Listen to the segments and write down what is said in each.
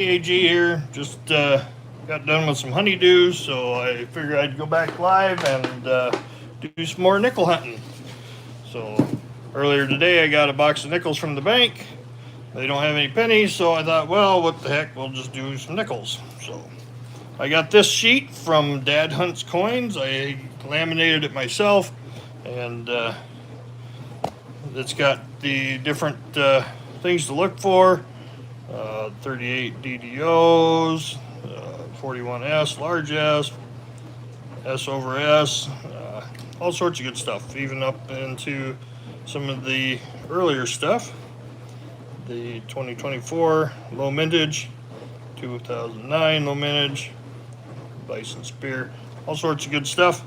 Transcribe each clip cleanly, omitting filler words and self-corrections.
AG here. Just got done with some honeydews, so I figured I'd go back live and do some more nickel hunting. So earlier today, I got a box of nickels from the bank. They don't have any pennies, so I thought, well, what the heck, we'll just do some nickels. So I got this sheet from Dad Hunts Coins. I laminated it myself, and it's got the different things to look for. 38 DDOs, 41S, large S, S over S, all sorts of good stuff, even up into some of the earlier stuff. The 2024 low mintage, 2009 low mintage, Bison Spear, all sorts of good stuff.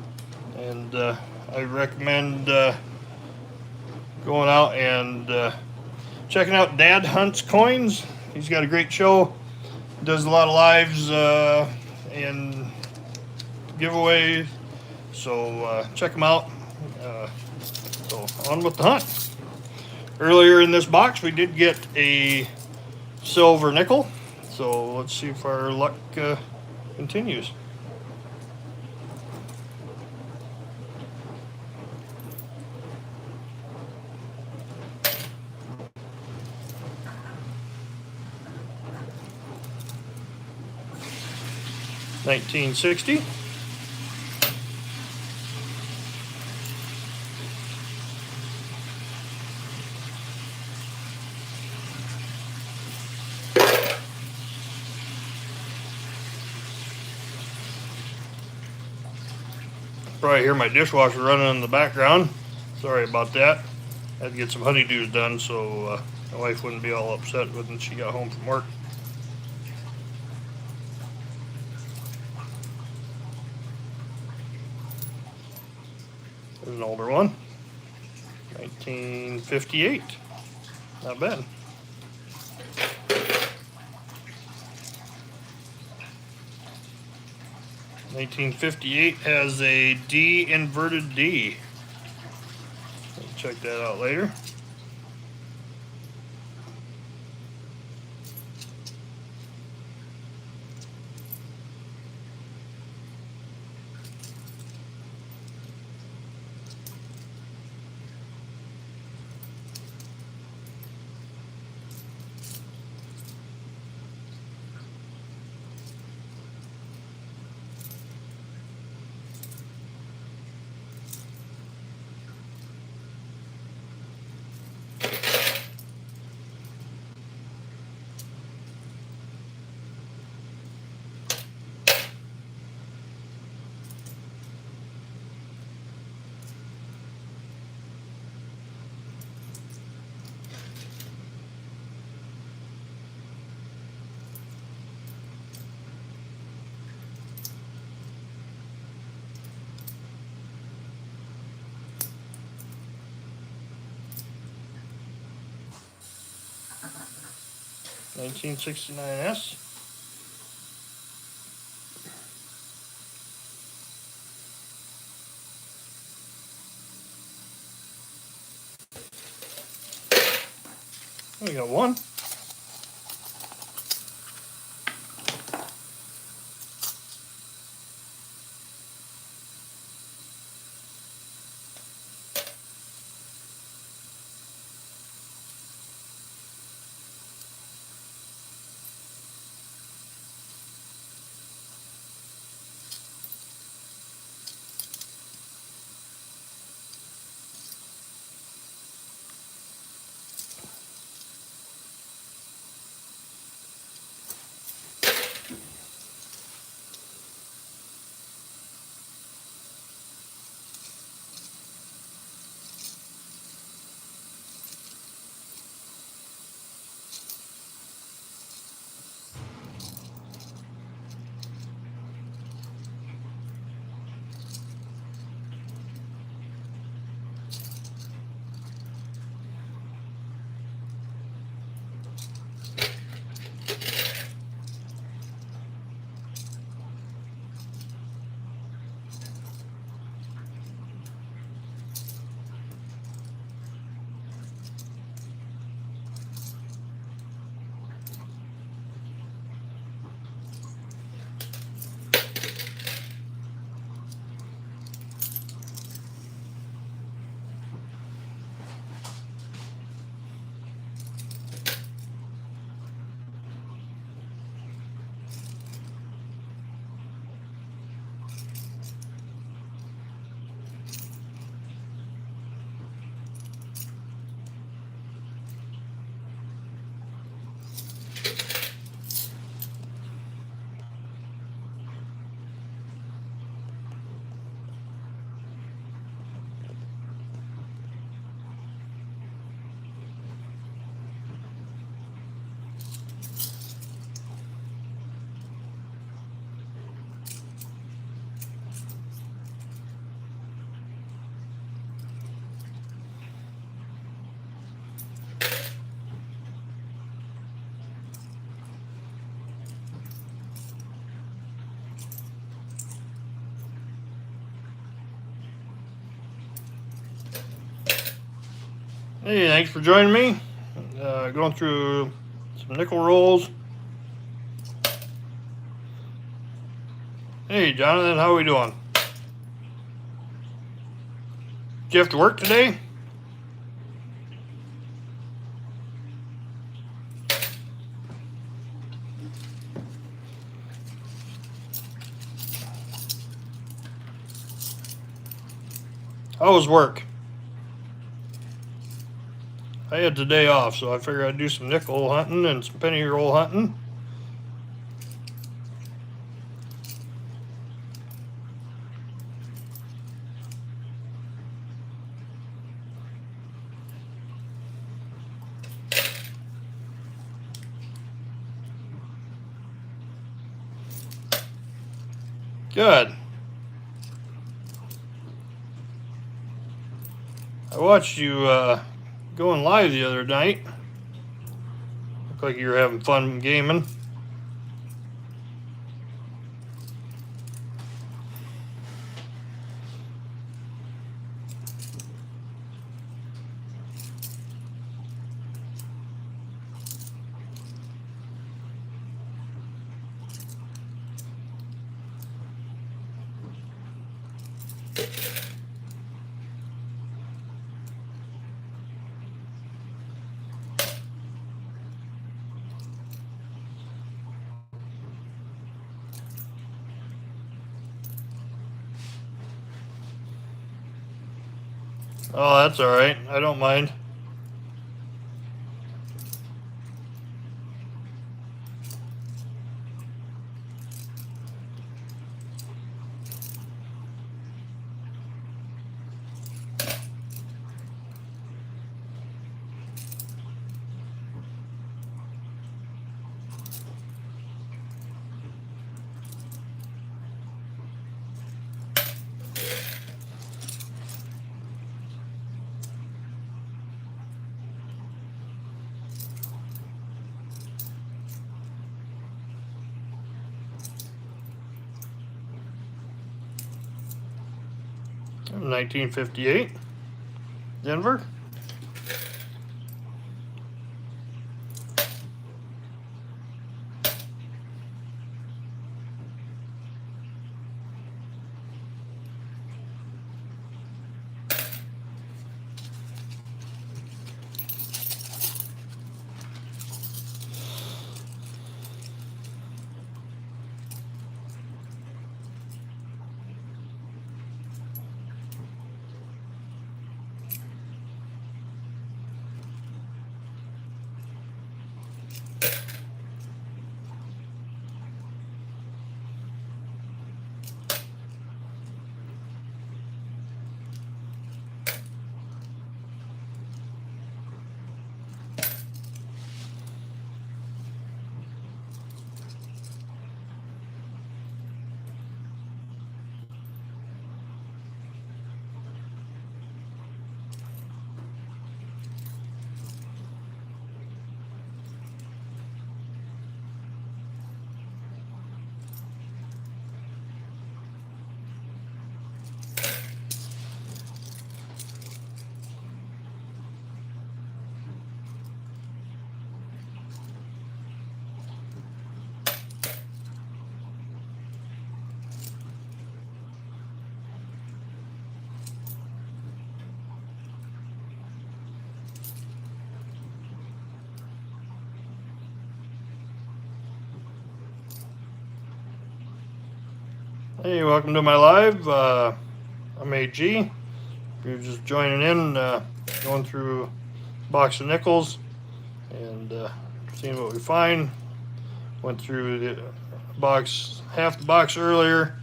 And I recommend going out and checking out Dad Hunts Coins. He's got a great show, does a lot of lives and giveaways. So check him out. So on with the hunt. Earlier in this box, we did get a silver nickel. So let's see if our luck continues. $19.60. Probably hear my dishwasher running in the background. Sorry about that. I had to get some honeydews done so my wife wouldn't be all upset when she got home from work. There's an older one. 1958. Not bad. $19.58 has a D inverted D. Check that out later. $19.69S. We got one. Hey, thanks for joining me. Going through some nickel rolls. Hey, Jonathan, how we doing? Did you have to work today? How was work? I had the day off, so I figured I'd do some nickel hunting and some penny roll hunting. Good. I watched you going live the other night. Looked like you were having fun gaming. Oh, that's all right. I don't mind. I'm 1958, Denver. Hey, welcome to my live. I'm AG. If you're just joining in, going through a box of nickels and seeing what we find. Went through the box, half the box earlier,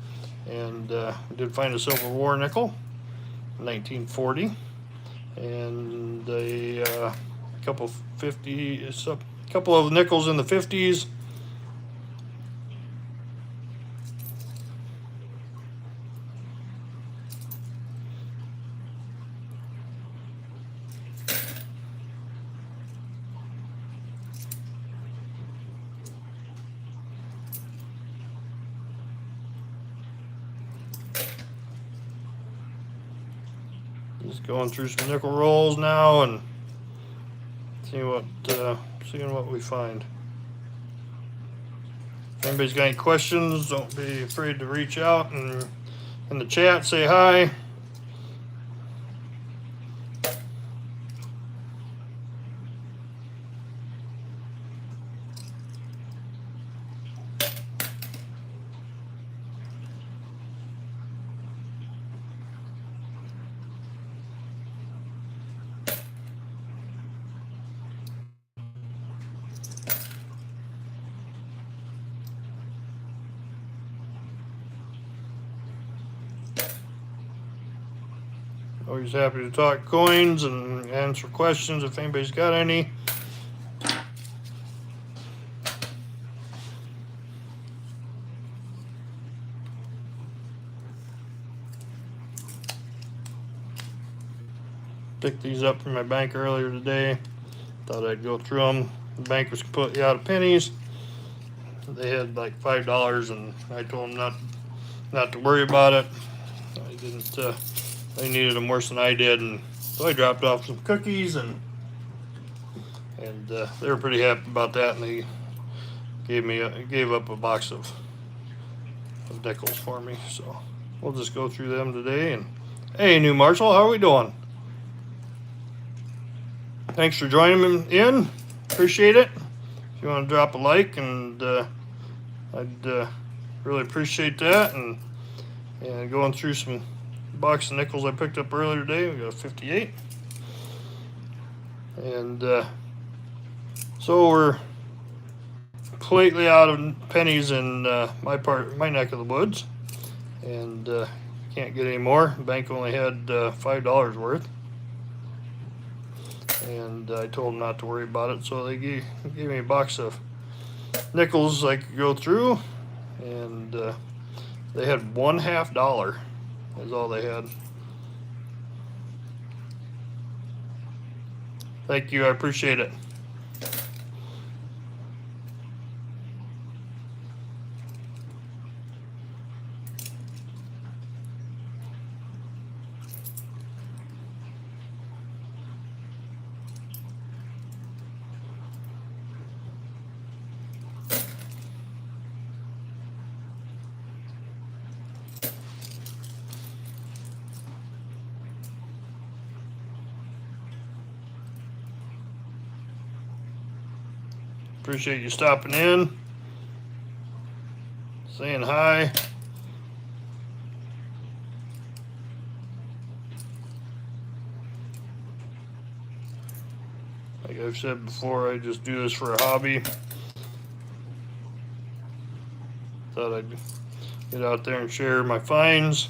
and did find a Civil War nickel, 1940, and a couple couple of nickels in the 50s. Just going through some nickel rolls now and seeing what we find. If anybody's got any questions, don't be afraid to reach out and in the chat say hi. Always happy to talk coins and answer questions if anybody's got any. Picked these up from my bank earlier today. Thought I'd go through them. The bank was completely out of pennies. They had like $5, and I told them not to worry about it. I didn't. They needed them worse than I did, and so I dropped off some cookies, and they were pretty happy about that, and they gave up a box of nickels for me. So we'll just go through them today. And hey, New Marshall, how are we doing? Thanks for joining me in. Appreciate it. If you want to drop a like, and I'd really appreciate that. And going through some box of nickels I picked up earlier today. We got a 58. And so we're completely out of pennies in my neck of the woods, and can't get any more. The bank only had $5 worth, and I told them not to worry about it. So they gave me a box of nickels I could go through, and they had $1/2. Is all they had. Thank you, I appreciate it. Appreciate you stopping in, saying hi. Like I've said before, I just do this for a hobby. Thought I'd get out there and share my finds.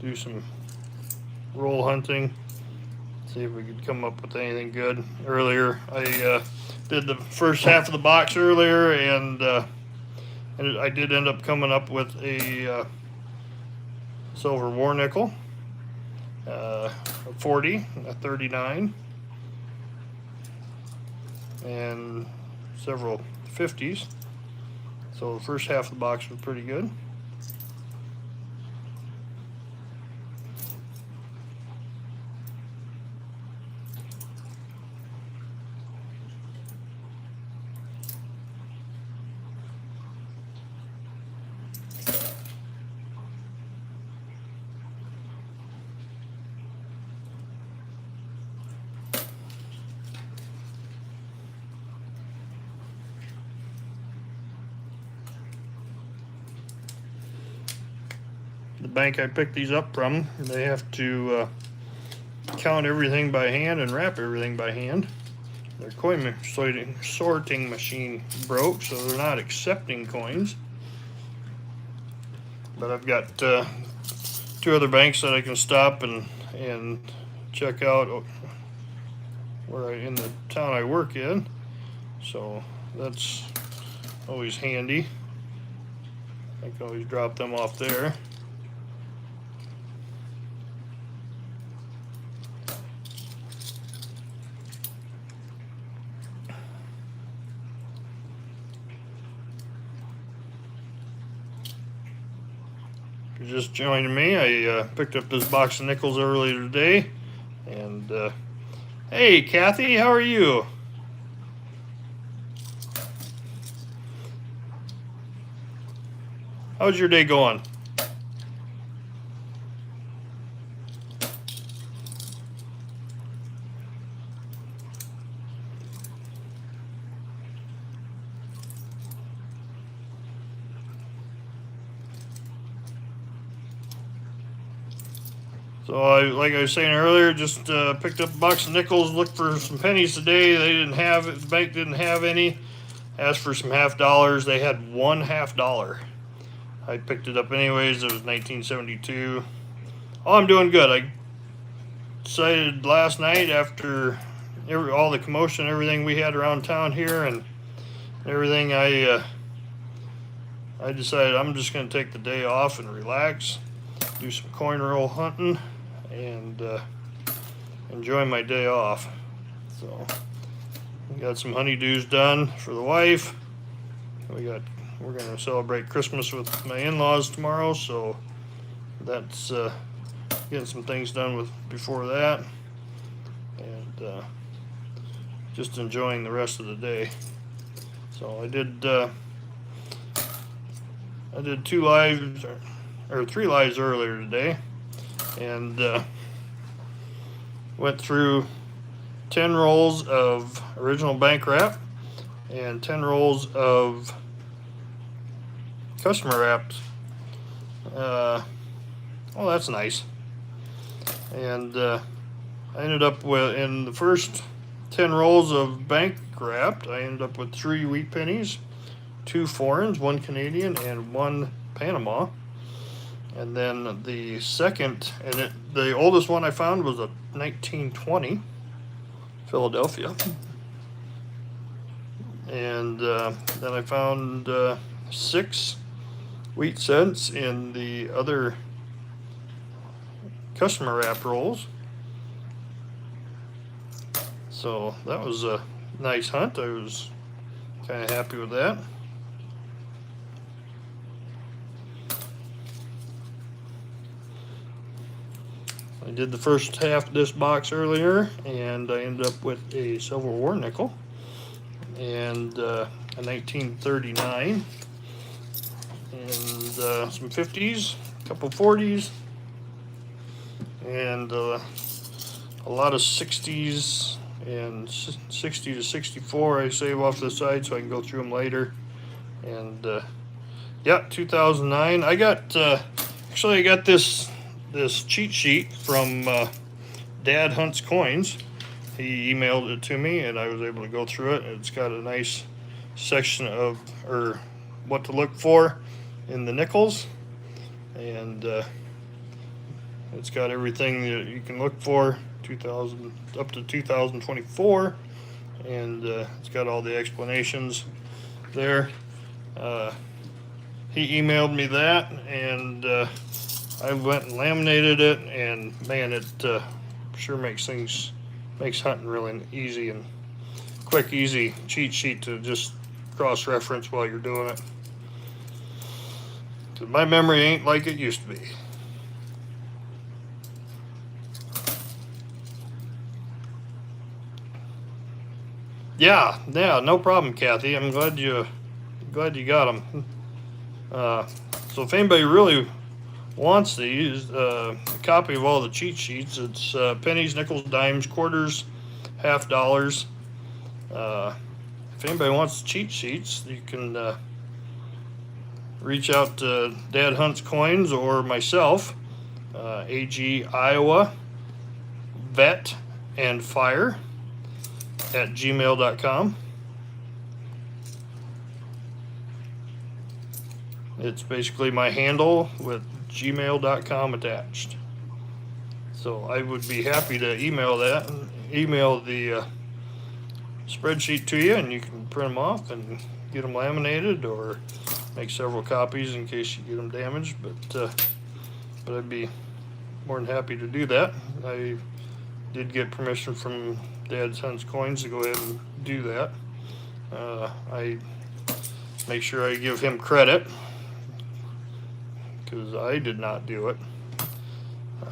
Do some roll hunting. See if we could come up with anything good. Earlier, I did the first half of the box earlier, and I did end up coming up with a silver war nickel, a 40, a 39, and several 50s. So the first half of the box was pretty good. The bank I picked these up from, they have to count everything by hand and wrap everything by hand. Their coin sorting machine broke, so they're not accepting coins. But I've got 2 other banks that I can stop and check out in the town I work in. So that's always handy. I can always drop them off there. Just joining me, I picked up this box of nickels earlier today, and And hey, Kathy, how are you? How's your day going? So like I was saying earlier, just picked up a box of nickels, looked for some pennies today. They didn't have it. The bank didn't have any. Asked for some half dollars. They had one $50. I picked it up anyways. It was 1972. Oh, I'm doing good. I decided last night after all the commotion, everything we had around town here, and everything, I decided I'm just going to take the day off and relax, do some coin roll hunting, and enjoy my day off. So we got some honeydews done for the wife. We're going to celebrate Christmas with my in-laws tomorrow, so that's getting some things done before that, and just enjoying the rest of the day. So I did 2 lives or 3 lives earlier today, and went through 10 rolls of original bank wrap and 10 rolls of customer wrapped. Oh, that's nice. And I ended up with, in the first 10 rolls of bank wrapped, I ended up with 3 wheat pennies, 2 foreigns, 1 Canadian, and 1 Panama. And then the second, and the oldest one I found was a 1920 Philadelphia. And then I found 6 wheat cents in the other customer wrap rolls. So that was a nice hunt. I was kind of happy with that. I did the first half of this box earlier, and I ended up with a Civil War nickel and a 1939 and some 50s, a couple 40s, and a lot of 60s and 60 to 64 I save off to the side so I can go through them later. And yeah, 2009. I got actually I got this cheat sheet from Dad Hunts Coins. He emailed it to me, and I was able to go through it. It's got a nice section of what to look for in the nickels, and it's got everything that you can look for 2000 up to 2024, and it's got all the explanations there. He emailed me that, and I went and laminated it, and man, it sure makes hunting really easy and quick, easy cheat sheet to just cross-reference while you're doing it. 'Cause my memory ain't like it used to be. Yeah, no problem, Kathy. I'm glad you got them. So if anybody really wants these, a copy of all the cheat sheets, it's pennies, nickels, dimes, quarters, half dollars. If anybody wants cheat sheets, you can reach out to Dad Hunts Coins or myself, AG Iowa Vet and Fire at gmail.com. It's basically my handle with gmail.com attached. So I would be happy to email the spreadsheet to you, and you can print them off and get them laminated or make several copies in case you get them damaged. But I'd be more than happy to do that. I did get permission from Dad's Hunts Coins to go ahead and do that. I make sure I give him credit because I did not do it.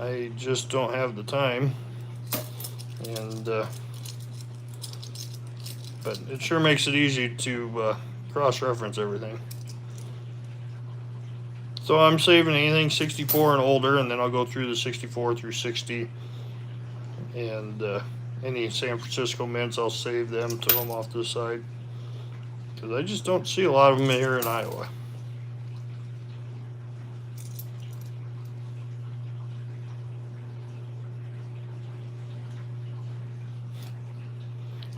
I just don't have the time And but it sure makes it easy to cross-reference everything. So I'm saving anything 64 and older, and then I'll go through the 64 through 60. And any San Francisco mints, I'll save them, throw them off to the side. Because I just don't see a lot of them here in Iowa.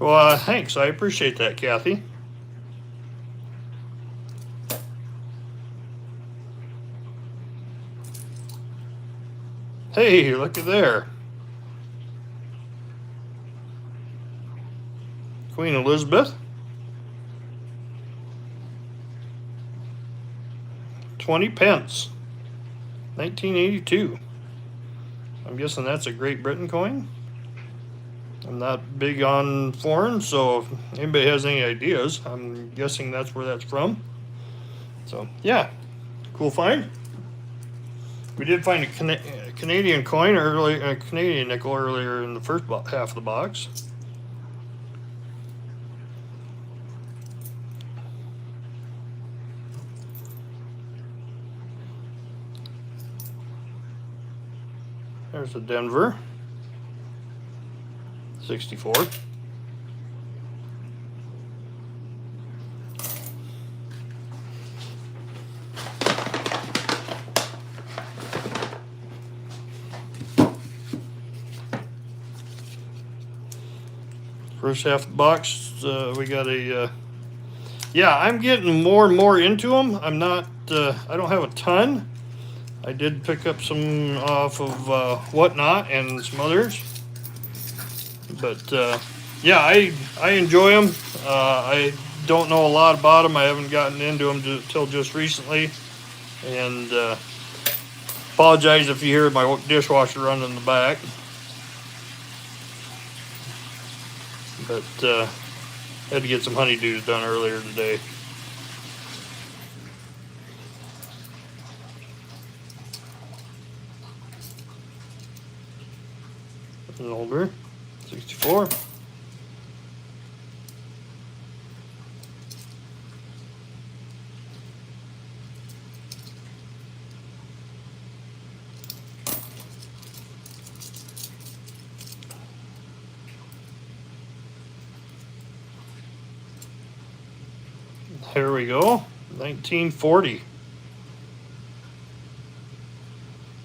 Well, thanks. I appreciate that, Kathy. Hey, looky there. Queen Elizabeth. 20 pence. 1982. I'm guessing that's a Great Britain coin. I'm not big on foreign, so if anybody has any ideas, I'm guessing that's where that's from. So, yeah, cool find. We did find a Canadian coin early, a Canadian nickel earlier in the first half of the box. There's a Denver. 64. First half of the box, we got a, yeah, I'm getting more and more into them. I'm not, I don't have a ton. I did pick up some off of Whatnot and some others. But, yeah, I enjoy them. I don't know a lot about them. I haven't gotten into them until just recently. And apologize if you hear my dishwasher running in the back. But had to get some honeydews done earlier today. An older 64. Here we go. 1940.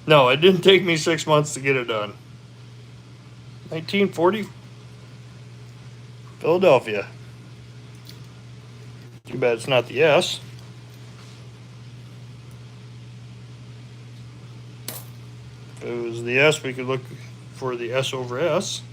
No, it didn't take me 6 months to get it done. 1940, Philadelphia. Too bad it's not the S. If it was the S, we could look for the S over S.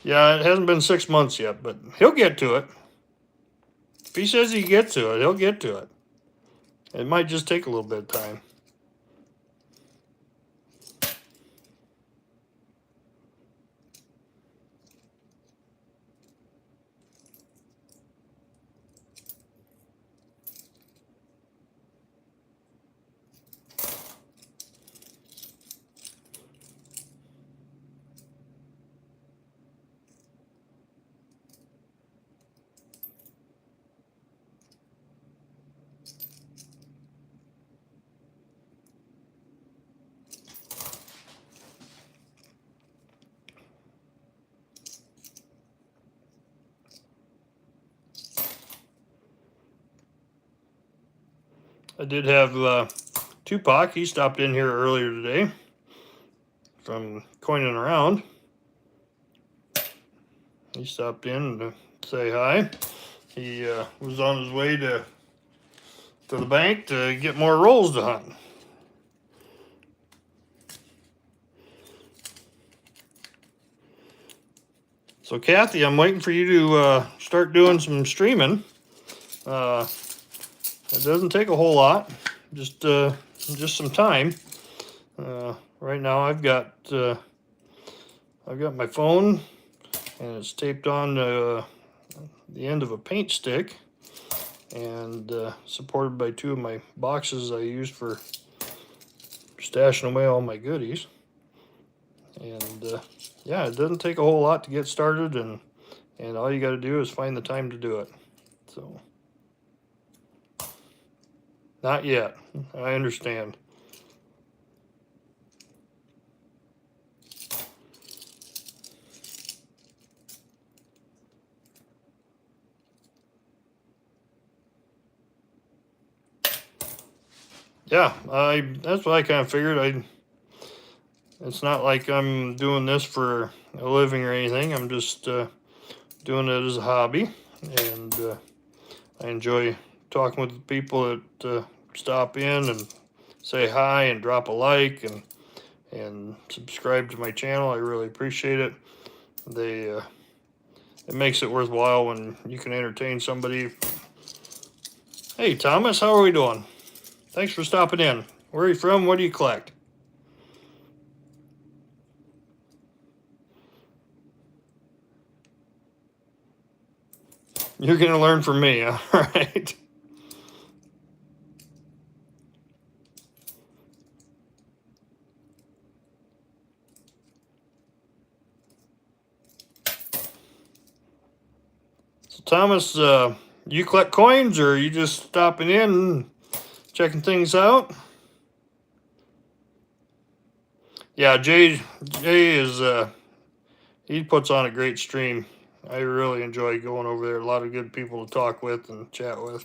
Yeah, it hasn't been 6 months yet, but he'll get to it. If he says he gets to it, he'll get to it. It might just take a little bit of time. I did have Tupac. He stopped in here earlier today from Coining Around. He stopped in to say hi. He was on his way to the bank to get more rolls to hunt. So Kathy, I'm waiting for you to start doing some streaming. It doesn't take a whole lot, just some time. Right now I've got my phone, and it's taped on the end of a paint stick, and supported by two of my boxes I use for stashing away all my goodies. And yeah, it doesn't take a whole lot to get started, and all you got to do is find the time to do it. So, not yet. I understand. Yeah, that's what I kind of figured. It's not like I'm doing this for a living or anything. I'm just doing it as a hobby, and I enjoy talking with the people that stop in and say hi and drop a like and subscribe to my channel. I really appreciate it. It makes it worthwhile when you can entertain somebody. Hey Thomas, how are we doing? Thanks for stopping in. Where are you from? What do you collect? You're gonna learn from me, all right? So Thomas, you collect coins, or are you just stopping in and checking things out? Yeah, Jay is he puts on a great stream. I really enjoy going over there. A lot of good people to talk with and chat with.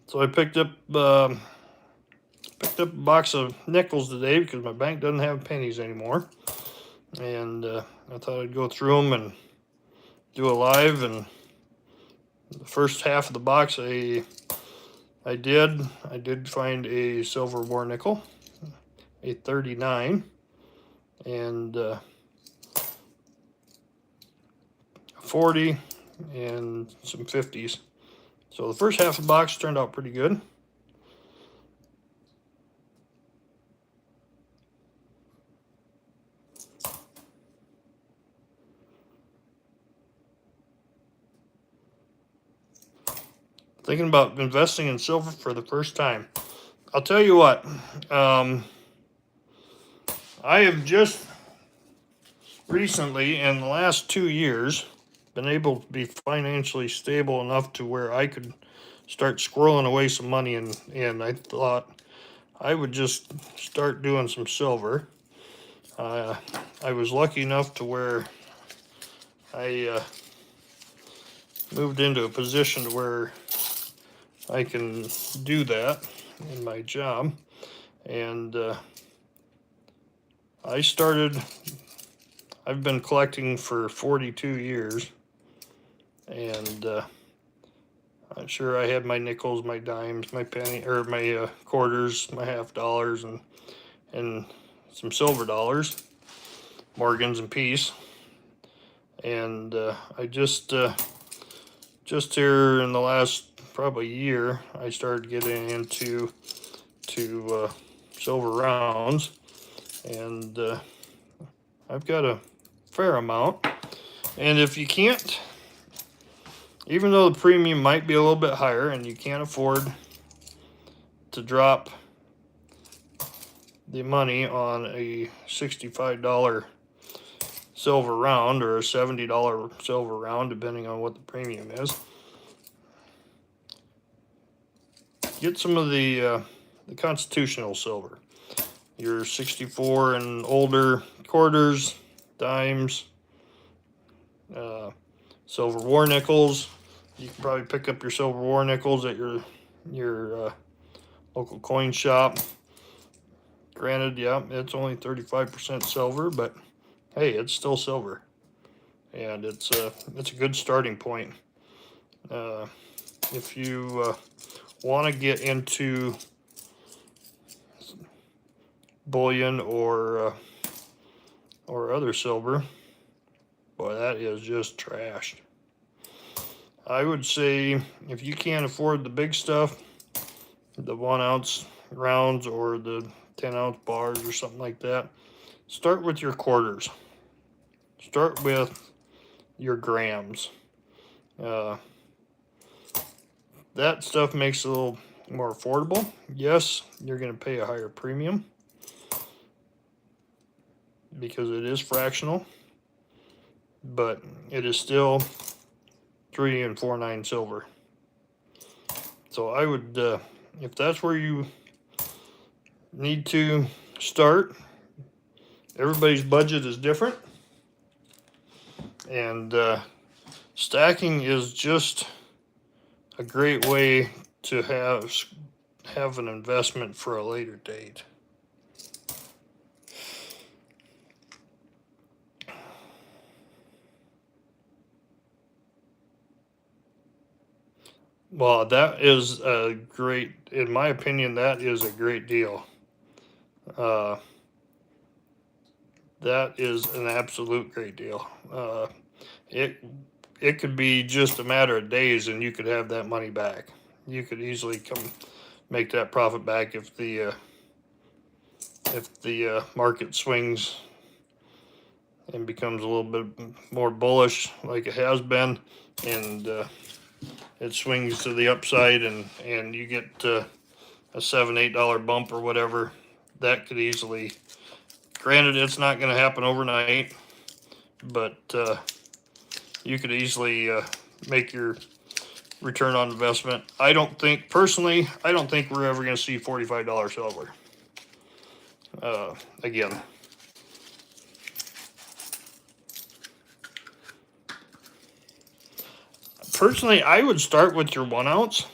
So I picked up a box of nickels today because my bank doesn't have pennies anymore, and I thought I'd go through them and do a live. And the first half of the box I did find a silver war nickel, a 39, and 40, and some 50s. So the first half of the box turned out pretty good. Thinking about investing in silver for the first time. I'll tell you what, I have just recently, in the last 2 years, been able to be financially stable enough to where I could start squirreling away some money, and I thought I would just start doing some silver. I was lucky enough to where I moved into a position to where I can do that in my job, and I've been collecting for 42 years, and I'm sure I had my nickels, my dimes, my penny, or my quarters, my half dollars, and some silver dollars, Morgans and Peace. And I just here in the last probably year, I started getting into silver rounds, and I've got a fair amount. And if you can't, even though the premium might be a little bit higher and you can't afford to drop the money on a $65 silver round or a $70 silver round, depending on what the premium is, get some of the constitutional silver, your 64 and older quarters, dimes, silver war nickels. You can probably pick up your silver war nickels at your local coin shop. Granted, yeah, it's only 35% silver, but hey, it's still silver, and it's a good starting point. If you want to get into bullion or other silver, boy, that is just trashed. I would say if you can't afford the big stuff, the 1 ounce rounds or the 10 ounce bars or something like that, start with your quarters. Start with your grams. That stuff makes it a little more affordable. Yes, you're going to pay a higher premium because it is fractional, but it is still 3 and 4/9 silver. So I would, if that's where you need to start, everybody's budget is different, and stacking is just a great way to have an investment for a later date. Well, that is a great, in my opinion, that is a great deal. That is an absolute great deal. It could be just a matter of days and you could have that money back. You could easily come make that profit back if the market swings and becomes a little bit more bullish like it has been, and it swings to the upside and you get a $7-8 bump or whatever. That could easily, granted it's not going to happen overnight, but you could easily make your return on investment. Personally, I don't think we're ever going to see $45 silver again. Personally, I would start with your 1 ounce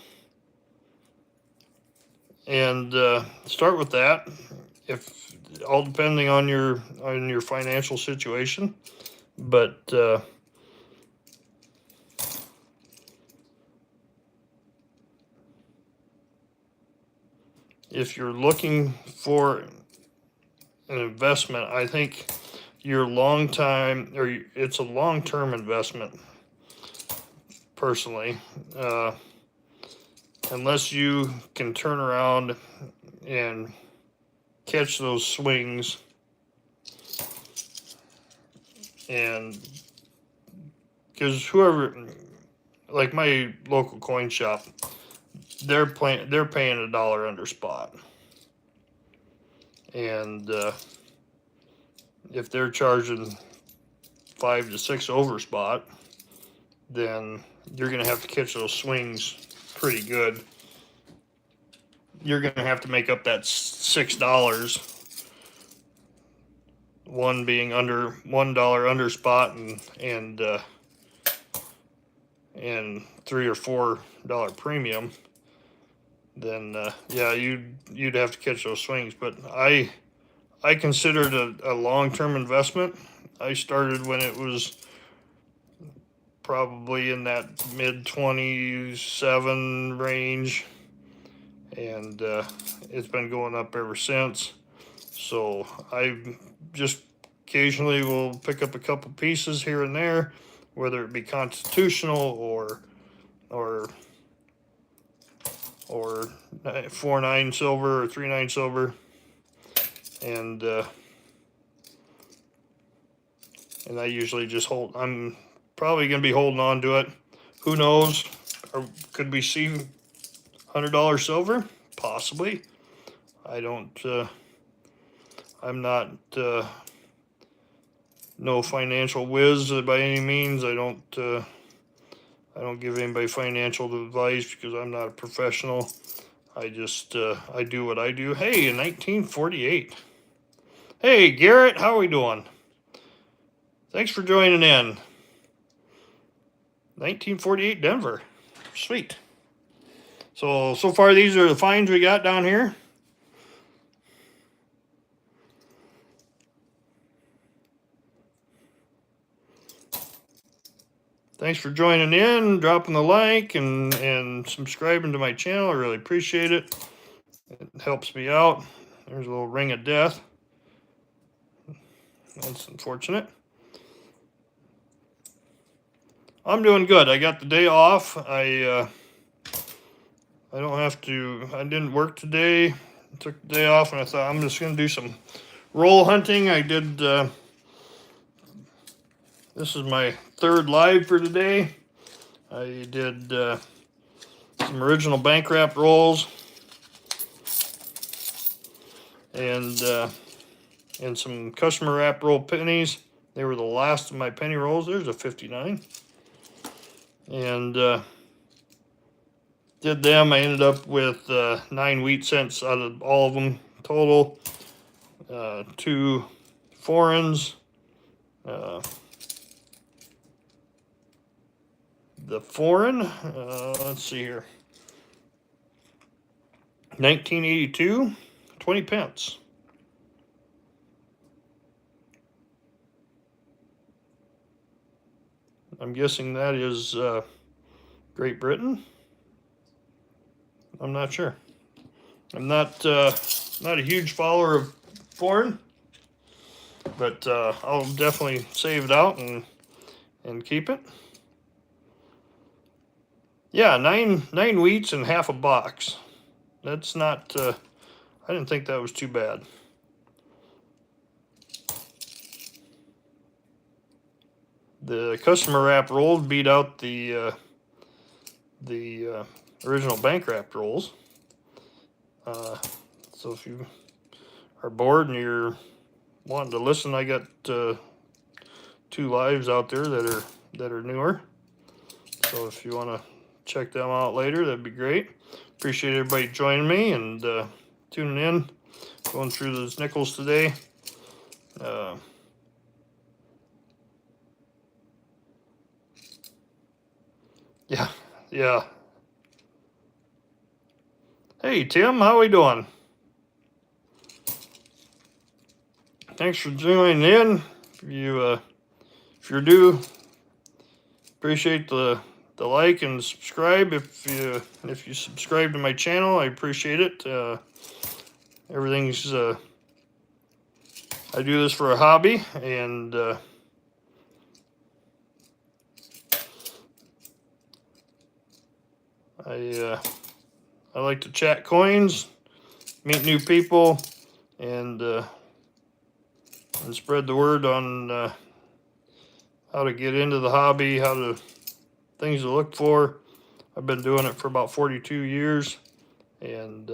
and start with that. If all depending on your financial situation, but if you're looking for an investment, I think it's a long-term investment. Personally, unless you can turn around and catch those swings, and because whoever, like my local coin shop, they're paying $1 under spot, and if they're charging 5 to 6 over spot, then you're going to have to catch those swings pretty good. You're going to have to make up that $6, one being under $1 under spot, and $3 or $4 premium. Then yeah, you'd have to catch those swings. But I considered a long-term investment. I started when it was probably in that mid 27 range, and it's been going up ever since. So I just occasionally will pick up a couple pieces here and there, whether it be constitutional or 4/9 silver or 3/9 silver, and I usually just hold. I'm probably going to be holding on to it. Who knows? Or could we see $100 silver? Possibly. I'm not no financial whiz by any means. I don't give anybody financial advice because I'm not a professional. I just I do what I do. Hey, in 1948. Hey, Garrett, how are we doing? Thanks for joining in. 1948 Denver. Sweet. So far these are the finds we got down here. Thanks for joining in, dropping the like, and subscribing to my channel. I really appreciate it. It helps me out. There's a little ring of death. That's unfortunate. I'm doing good. I got the day off. I don't have to. I didn't work today. I took the day off, and I thought I'm just going to do some roll hunting. I did. This is my third live for today. I did some original bank wrap rolls and some customer wrap roll pennies. They were the last of my penny rolls. There's a 59. And did them. I ended up with 9 wheat cents out of all of them total. 2 foreigns. The foreign, let's see here, 1982, 20 pence. I'm guessing that is Great Britain. I'm not sure. I'm not a huge follower of foreign, but I'll definitely save it out and keep it. Yeah, nine wheats and half a box. That's not. I didn't think that was too bad. The customer wrap rolls beat out the original bank wrap rolls. So if you are bored and you're wanting to listen, I got 2 lives out there that are newer. So if you want to check them out later, that'd be great. Appreciate everybody joining me and tuning in, going through those nickels today. Yeah. Hey Tim, how we doing? Thanks for joining in. If you're new, appreciate the like and subscribe. If you subscribe to my channel, I appreciate it. Everything's I do this for a hobby, and I like to chat coins, meet new people, and spread the word on how to get into the hobby, things to look for. I've been doing it for about 42 years, and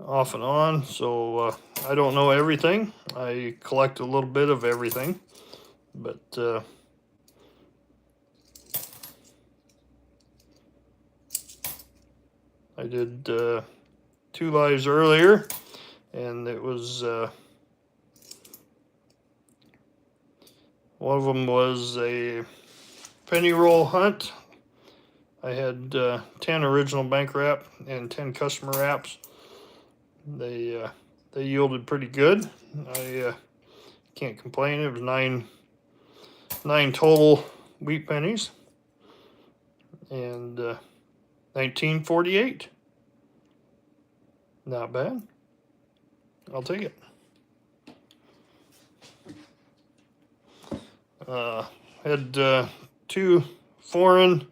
off and on. So I don't know everything. I collect a little bit of everything, but I did 2 lives earlier, and it was one of them was a penny roll hunt. I had 10 original bank wrap and 10 customer wraps. They yielded pretty good. I can't complain. It was nine total wheat pennies, and 1948. Not bad. I'll take it. Had 2 foreign,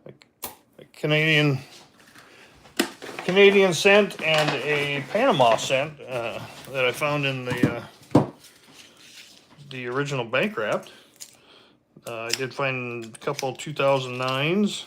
a Canadian cent and a Panama cent that I found in the original bank wrapped. I did find a couple 2009s.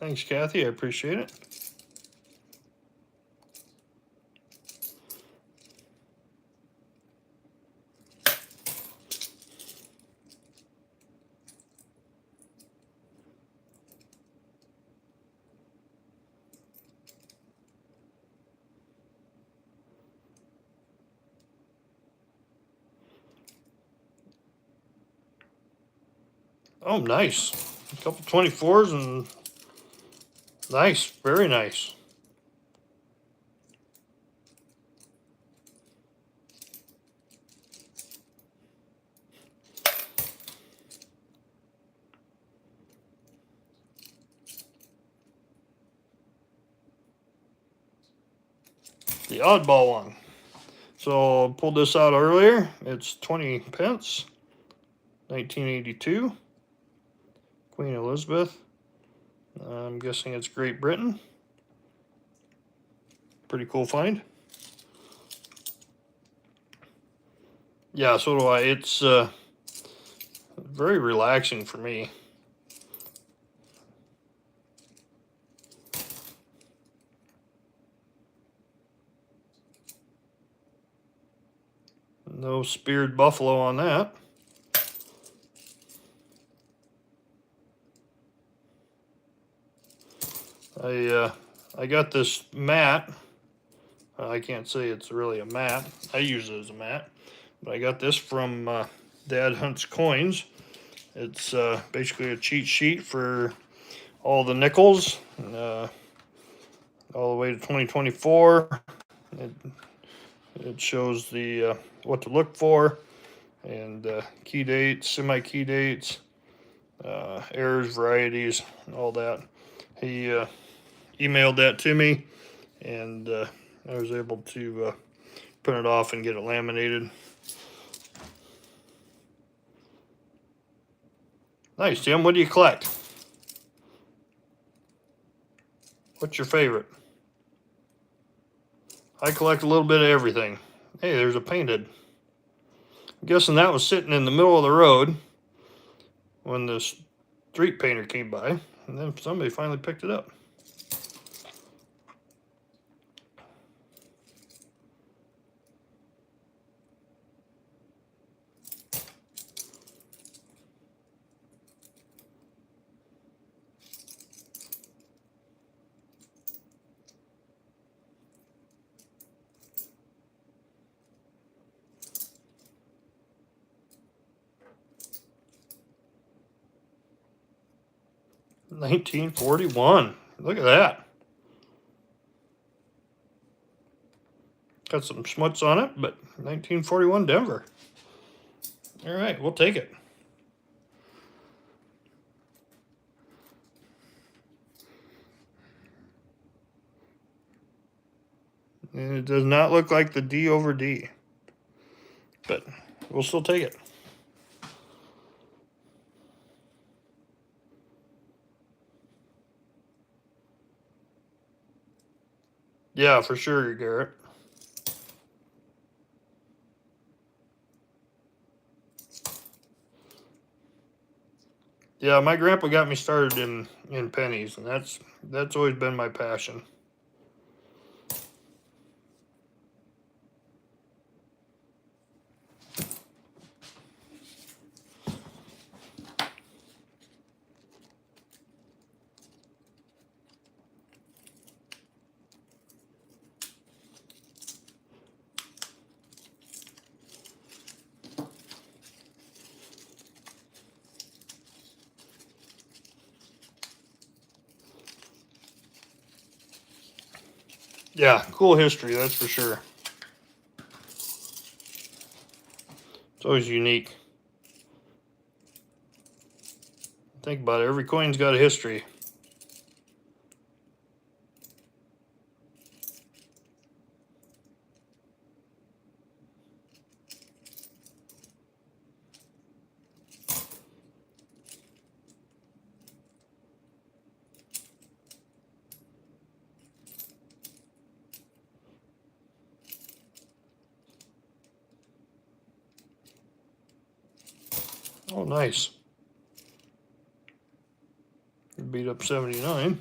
Thanks, Kathy. I appreciate it. Oh, nice. A couple 24s and nice, very nice. The oddball one. So I pulled this out earlier. It's 20 pence, 1982. Queen Elizabeth. I'm guessing it's Great Britain. Pretty cool find. Yeah, so do I. It's very relaxing for me. No speared buffalo on that. I got this mat. I can't say it's really a mat. I use it as a mat. But I got this from Dad Hunts Coins. It's basically a cheat sheet for all the nickels, all the way to 2024. It shows the what to look for, and key dates, semi-key dates, errors, varieties, all that. He emailed that to me, and I was able to print it off and get it laminated. Nice, Tim. What do you collect? What's your favorite? I collect a little bit of everything. Hey, there's a painted. I'm guessing that was sitting in the middle of the road when the street painter came by, and then somebody finally picked it up. $1941. Look at that. Got some schmutz on it, but 1941 Denver. All right, we'll take it. And it does not look like the D over D, but we'll still take it. Yeah, for sure, Garrett. Yeah, my grandpa got me started in pennies, and that's always been my passion. Yeah, cool history, that's for sure. It's always unique. Think about it, every coin's got a history. Oh, nice. Beat up 79.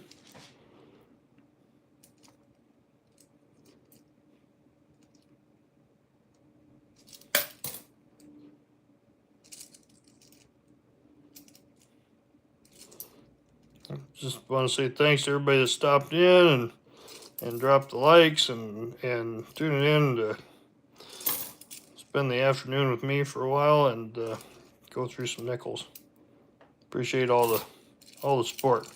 Just want to say thanks to everybody that stopped in and dropped the likes and tuning in to spend the afternoon with me for a while and go through some nickels. Appreciate all the support.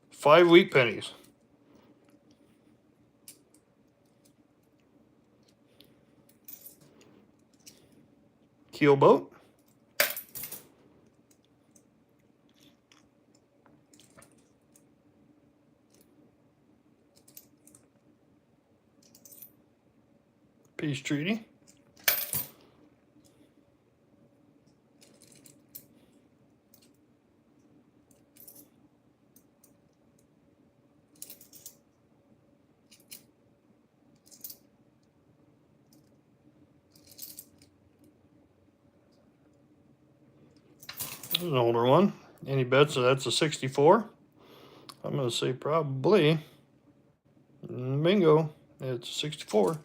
5 wheat pennies. Keelboat. Peace treaty. This is an older one. Any bets that's a 64? I'm going to say probably. Bingo. It's a 64.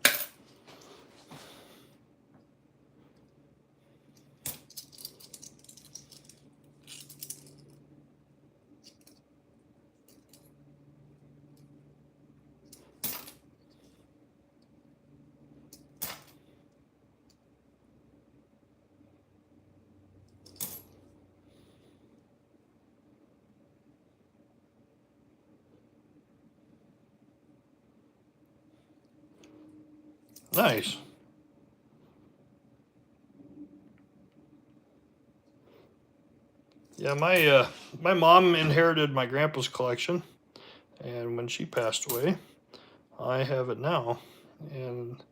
Nice. Yeah, my mom inherited my grandpa's collection, and when she passed away, I have it now, and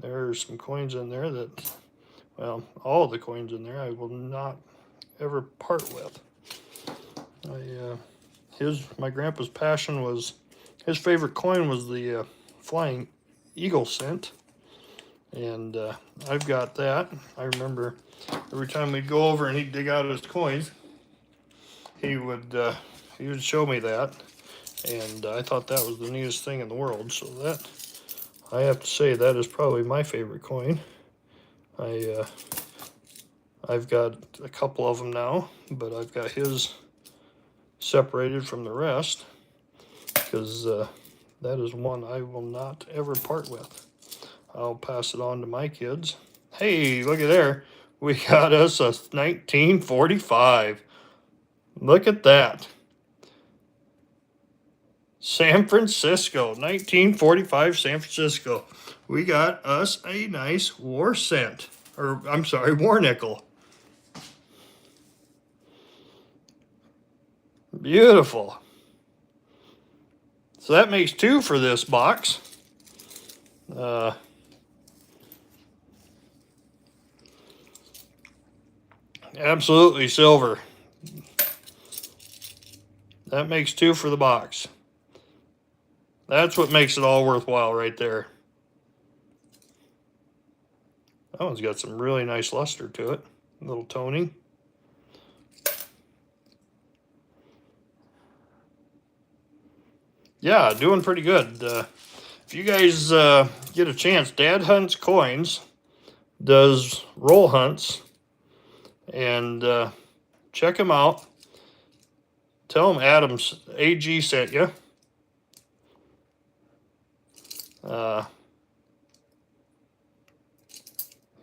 there are some coins in there that, well, all the coins in there I will not ever part with. My grandpa's passion was, his favorite coin was the Flying Eagle cent, and I've got that. I remember every time we'd go over and he'd dig out his coins, he would show me that, and I thought that was the neatest thing in the world. So that, I have to say, that is probably my favorite coin. I've got a couple of them now, but I've got his separated from the rest because that is one I will not ever part with. I'll pass it on to my kids. Hey, look at there. We got us a 1945. Look at that. San Francisco, 1945 San Francisco. We got us a nice war cent. Or, I'm sorry, war nickel. Beautiful. So that makes 2 for this box. Absolutely silver. That makes 2 for the box. That's what makes it all worthwhile right there. That one's got some really nice luster to it. A little toning. Yeah, doing pretty good. If you guys get a chance, Dad Hunts Coins does roll hunts, and check him out. Tell him Adam's AG sent you.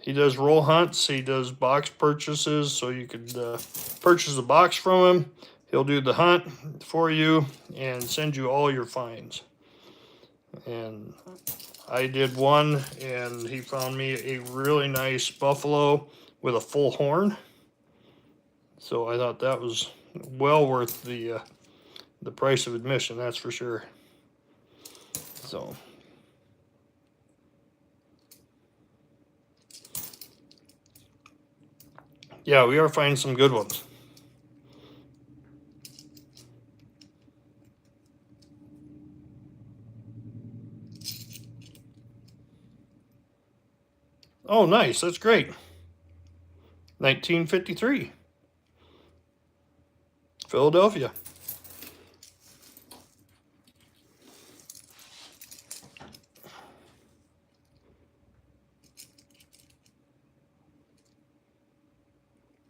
He does roll hunts. He does box purchases, so you could purchase a box from him. He'll do the hunt for you and send you all your finds. And I did one, and he found me a really nice buffalo with a full horn. So I thought that was well worth the price of admission, that's for sure. So yeah, we are finding some good ones. Oh, nice. That's great. 1953. Philadelphia.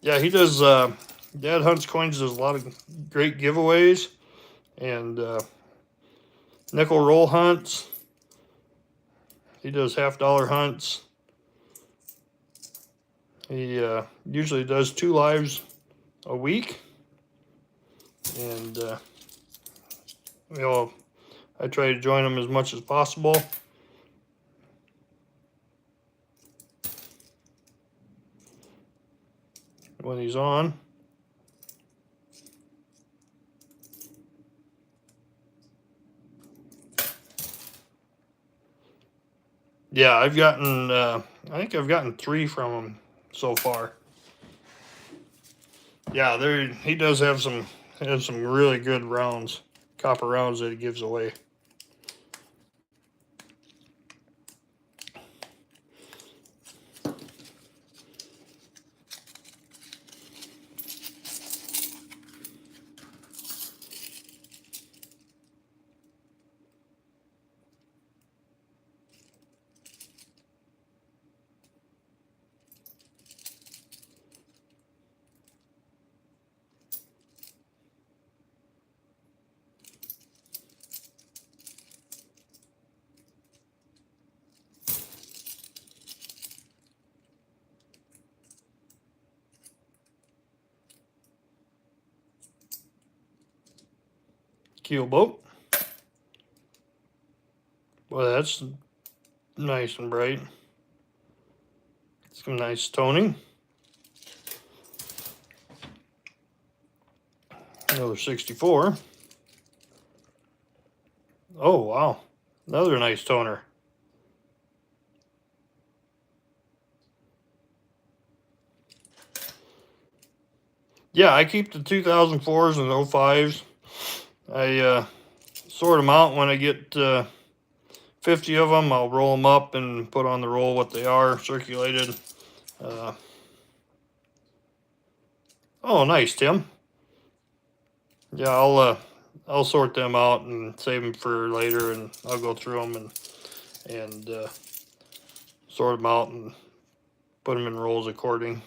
Yeah, he does, Dad Hunts Coins does a lot of great giveaways and nickel roll hunts. He does $50 hunts. He usually does 2 lives a week, and I try to join him as much as possible. When he's on. Yeah, I've gotten, I think I've gotten 3 from him so far. Yeah, he does have some really good rounds, copper rounds that he gives away. Keel boat. Well, that's nice and bright. Some nice toning. Another 64. Oh, wow. Another nice toner. Yeah, I keep the 2004s and 05s. I sort them out when I get 50 of them. I'll roll them up and put on the roll what they are, circulated. Oh, nice, Tim. Yeah, I'll sort them out and save them for later, and I'll go through them and sort them out and put them in rolls according.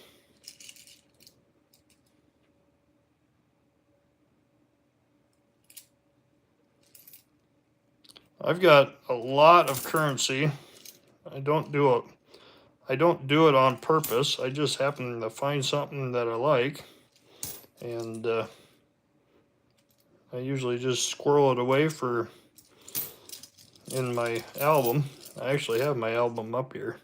I've got a lot of currency. I don't do it on purpose. I just happen to find something that I like, and I usually just squirrel it away in my album. I actually have my album up here.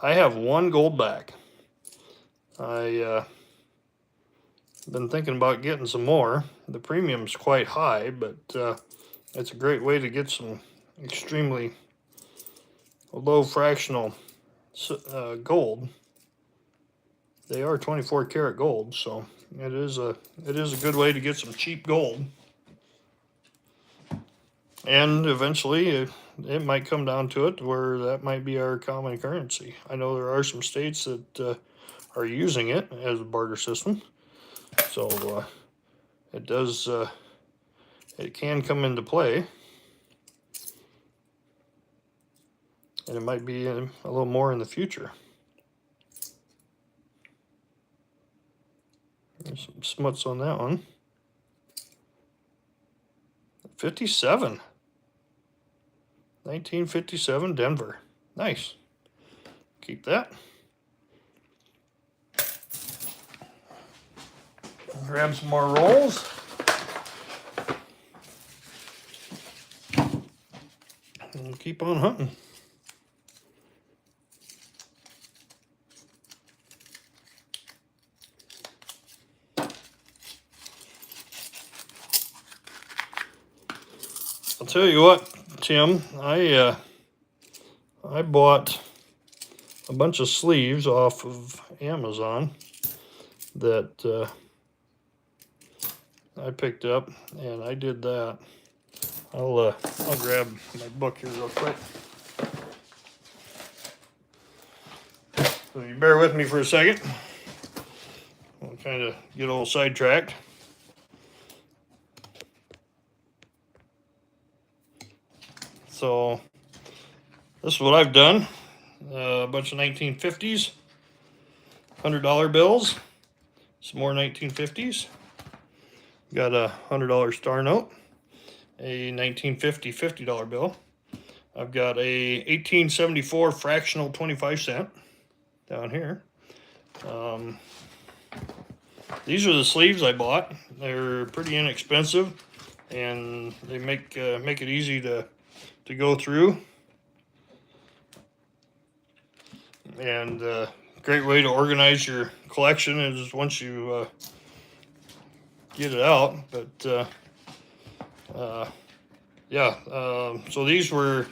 I have 1 gold back. I been thinking about getting some more. The premium's quite high, but it's a great way to get some extremely low fractional gold. They are 24 karat gold, so it is a good way to get some cheap gold. And eventually it might come down to it where that might be our common currency. I know there are some states that are using it as a barter system, so it can come into play, and it might be a little more in the future. There's some smuts on that one. 57. 1957 Denver. Nice. Keep that. Grab some more rolls. And keep on hunting. I'll tell you what, Tim, I bought a bunch of sleeves off of Amazon that I picked up, and I did that. I'll grab my book here real quick. So you bear with me for a second. I'll kind of get a little sidetracked. So this is what I've done. A bunch of 1950s, $100 bills, some more 1950s. Got a $100 star note. a 1950 $50 bill. I've got a 1874 fractional 25 cent down here. These are the sleeves I bought. They're pretty inexpensive, and they make it easy to go through. And great way to organize your collection is once you get it out. But yeah, so these were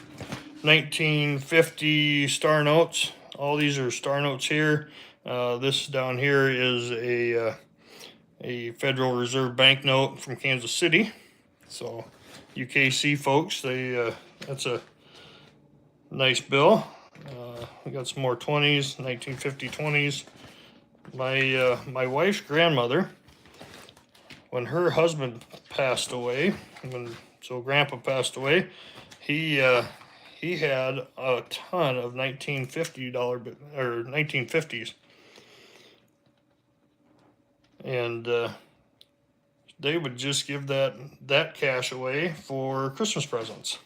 1950 Star Notes. All these are Star Notes here. This down here is a Federal Reserve Bank note from Kansas City. So UKC folks, that's a nice bill. We got some more 20s, 1950 20s. My wife's grandmother, when her husband passed away, so Grandpa passed away, he had a ton of $1950 or 1950s, and they would just give that cash away for Christmas presents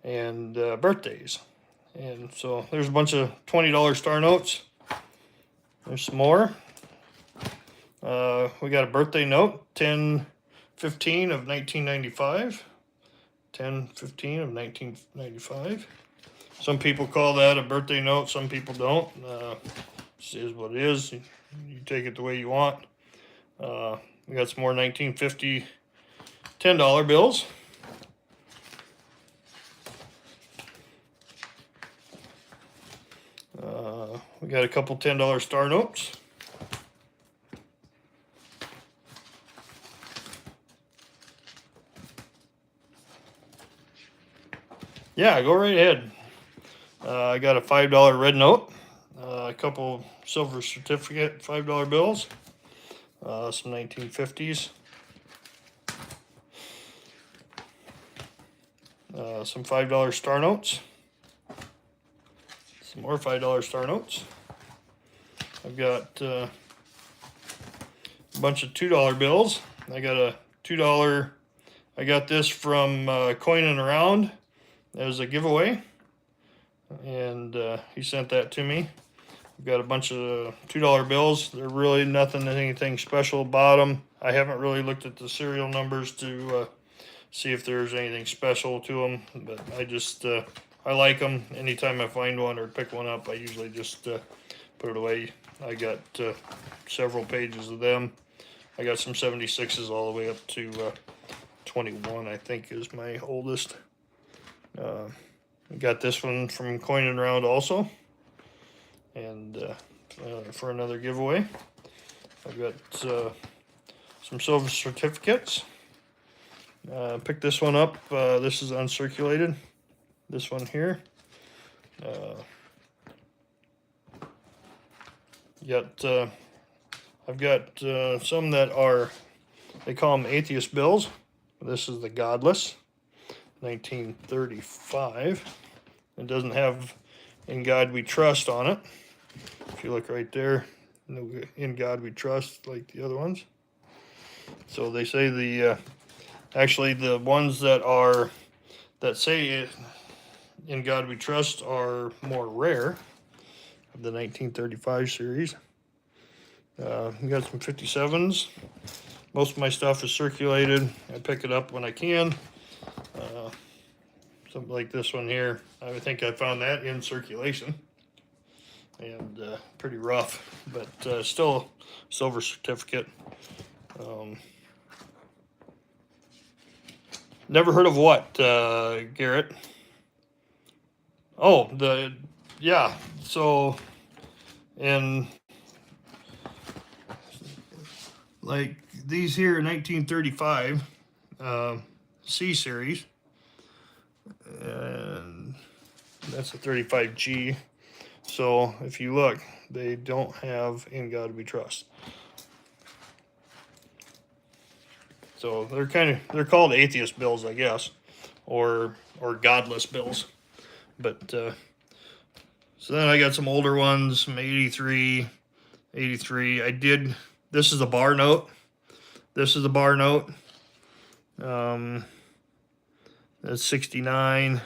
and birthdays. And so there's a bunch of $20 Star Notes. There's some more. We got a birthday note, 10/15 of 1995. 10/15 of 1995. Some people call that a birthday note, some people don't. This is what it is. You take it the way you want. We got some more 1950 $10 bills. We got a couple $10 Star Notes. Yeah, go right ahead. I got a $5 red note, a couple silver certificate $5 bills, some 1950s, some $5 Star Notes, some more $5 Star Notes. I've got a bunch of $2 bills. I got a $2. I got this from Coin and Around as a giveaway, and he sent that to me. We've got a bunch of $2 bills. They're really anything special about them. I haven't really looked at the serial numbers to see if there's anything special to them, but I like them. Anytime I find one or pick one up, I usually just put it away. I got several pages of them. I got some 76s all the way up to 21, I think, is my oldest. I got this one from Coin and Round also, and for another giveaway. I've got some silver certificates. Picked this one up. This is uncirculated. This one here. I've got some that are, they call them atheist bills. This is the Godless, 1935. It doesn't have "In God We Trust" on it. If you look right there, no "In God We Trust" like the other ones. So they say actually the ones that say "In God We Trust" are more rare, of the 1935 series. We got some 57s. Most of my stuff is circulated. I pick it up when I can. Something like this one here. I think I found that in circulation. And pretty rough, but still silver certificate. Never heard of what, Garrett? Oh, yeah, so, and like these here, 1935 C series, and that's a 35G. So if you look, they don't have "In God We Trust." So they're called atheist bills, I guess, or godless bills. But so then I got some older ones, some 83. This is a bar note. This is a bar note. That's 69.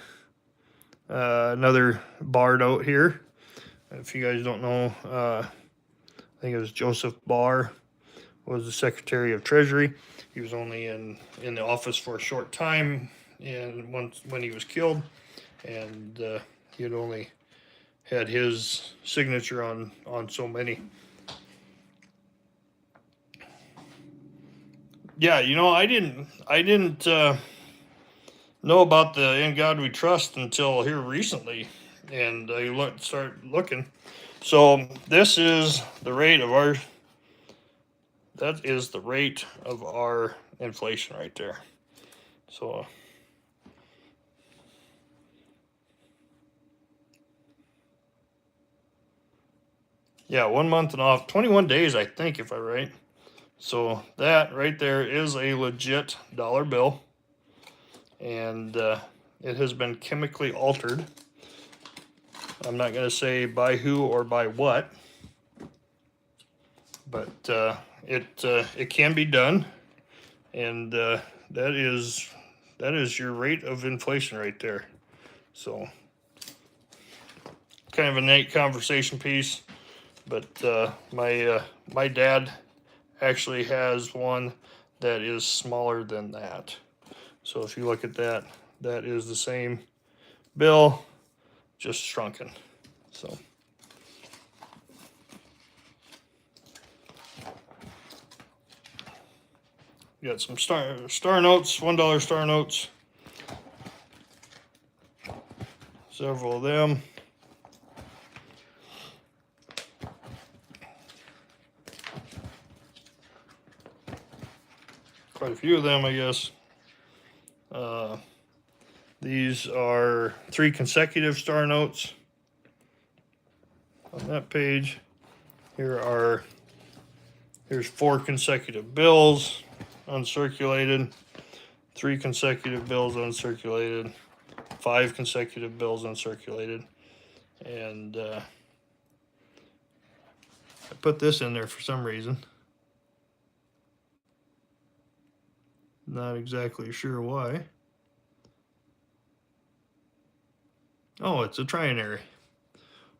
Another Barr note here. If you guys don't know, I think it was Joseph Barr was the Secretary of Treasury. He was only in the office for a short time, and once when he was killed, and he had only had his signature on so many. Yeah, you know, I didn't know about the In God We Trust until here recently, and I started looking. So this is the rate of our. That is the rate of our inflation right there. So. Yeah, 1 month and off, 21 days, I think, if I'm right. So that right there is a legit dollar bill, and it has been chemically altered. I'm not going to say by who or by what, but it can be done, and that is your rate of inflation right there. So kind of a neat conversation piece. But my dad actually has one that is smaller than that. So if you look at that, that is the same bill, just shrunken. So. You got some star notes, $1 star notes. Several of them. Quite a few of them, I guess. These are 3 consecutive star notes on that page. Here's 4 consecutive bills uncirculated, 3 consecutive bills uncirculated, 5 consecutive bills uncirculated, and I put this in there for some reason. Not exactly sure why. Oh, it's a trinary.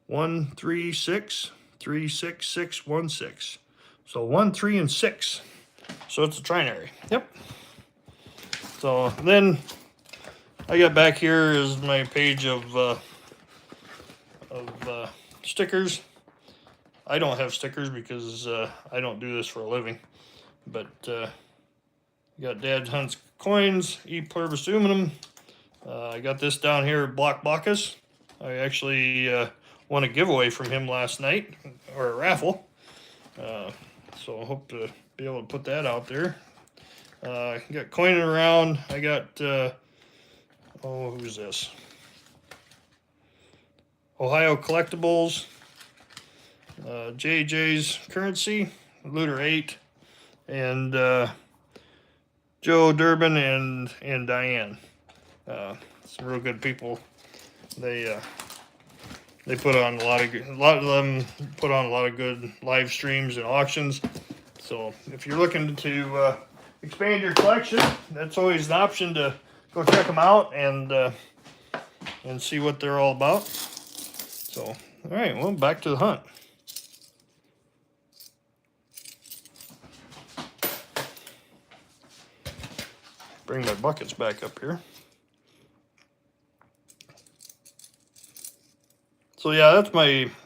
1, 3, 6, 3, 6, 6, 1, 6. So 1, 3, and 6. So it's a trinary. Yep. So then I got back here is my page of stickers. I don't have stickers because I don't do this for a living. But got Dad Hunt's coins, E pluribus unum. I got this down here at Block Bacchus. I actually won a giveaway from him last night, or a raffle. So I hope to be able to put that out there. Got coining around. I got, who's this? Ohio Collectibles. JJ's Currency, Looter 8, and Joe Durbin and Diane. Some real good people. They put on a lot of them put on a lot of good live streams and auctions. So if you're looking to expand your collection, that's always an option to go check them out and see what they're all about. So all right, well, back to the hunt. Bring my buckets back up here. So yeah,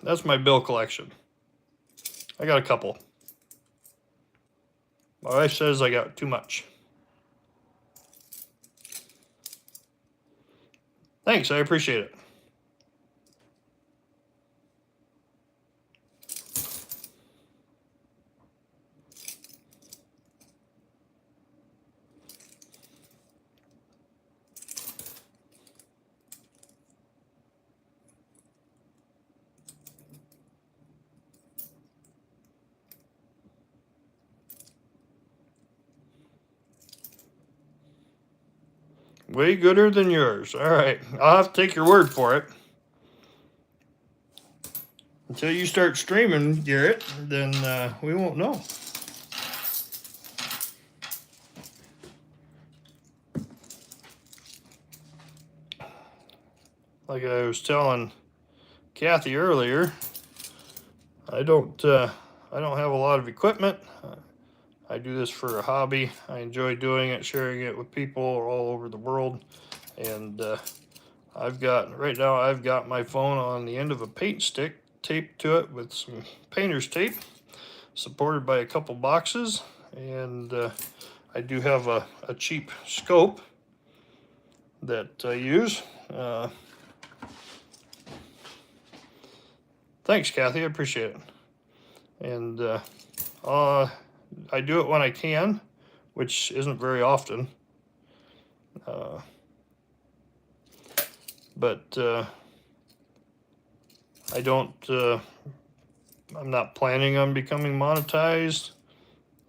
that's my bill collection. I got a couple. My wife says I got too much. Thanks, I appreciate it. Way gooder than yours. All right, I'll have to take your word for it. Until you start streaming, Garrett, then we won't know. like I was telling Kathy earlier, I don't have a lot of equipment. I do this for a hobby. I enjoy doing it, sharing it with people all over the world. And right now I've got my phone on the end of a paint stick taped to it with some painter's tape, supported by a couple boxes. And I do have a cheap scope that I use. Thanks, Kathy. I appreciate it. And I do it when I can, which isn't very often. But I don't. I'm not planning on becoming monetized.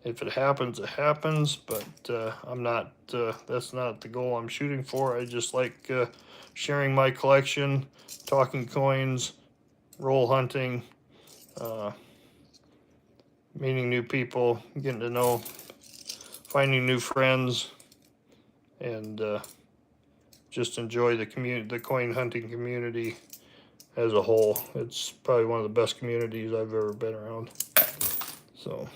If it happens, it happens. But I'm not. That's not the goal I'm shooting for. I just like sharing my collection, talking coins, roll hunting, meeting new people, getting to know, finding new friends, and just enjoy the coin hunting community as a whole. It's probably one of the best communities I've ever been around. So.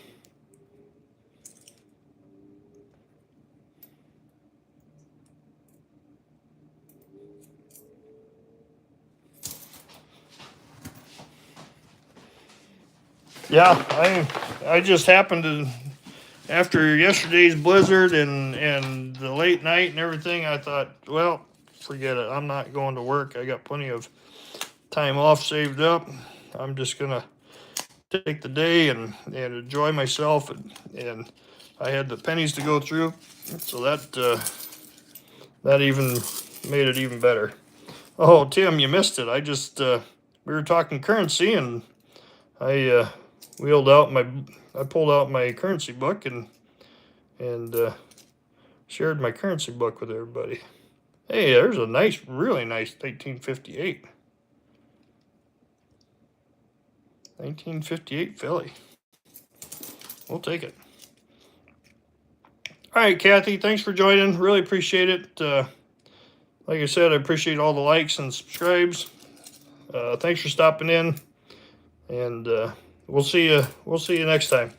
Yeah, I just happened to, after yesterday's blizzard and the late night and everything, I thought, well, forget it. I'm not going to work. I got plenty of time off saved up. I'm just gonna take the day and enjoy myself, and I had the pennies to go through, so that even made it even better. Oh, Tim, you missed it. We were talking currency, and I I pulled out my currency book and shared my currency book with everybody. Hey, there's a really nice 1958. 1958 Philly. We'll take it. All right, Kathy, thanks for joining. Really appreciate it. Like I said, I appreciate all the likes and subscribes. Thanks for stopping in, and we'll see you. We'll see you next time.